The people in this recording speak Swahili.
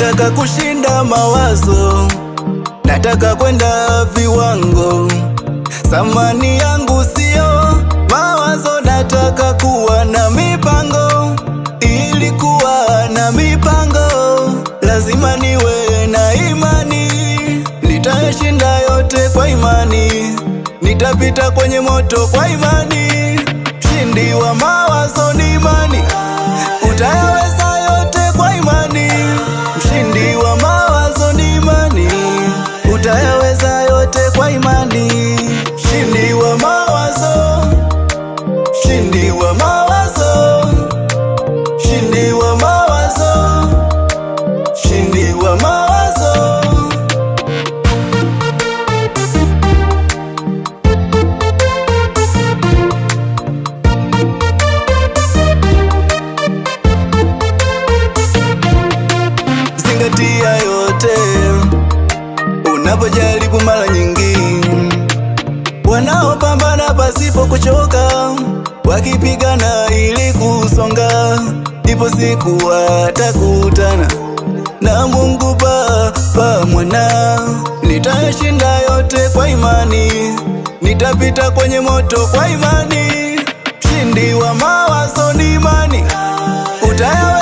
nataka kushinda mawazo, nataka kwenda viwango. Thamani yangu sio mawazo, nataka kuwa na mipango. Ili kuwa na mipango, lazima niwe na imani. Nitashinda yote kwa imani, nitapita kwenye moto kwa imani. Mshindi wa mawazo ni imani, utayaweza yote kwa imani. Mshindi wa mawazo ni imani, utayaweza yote kwa imani. Mshindi wa mawazo, mshindi wa mawazo, mshindi wa mawazo, mshindi wa mawazo. Zingatia yote unapojaribu mara nyingi. Wanaopambana pasipo kuchoka, wakipigana ili kusonga, ipo siku watakutana na Mungu Baba Mwana. Nitashinda yote kwa imani, nitapita kwenye moto kwa imani. Mshindi wa mawazo ni imani, utayaweza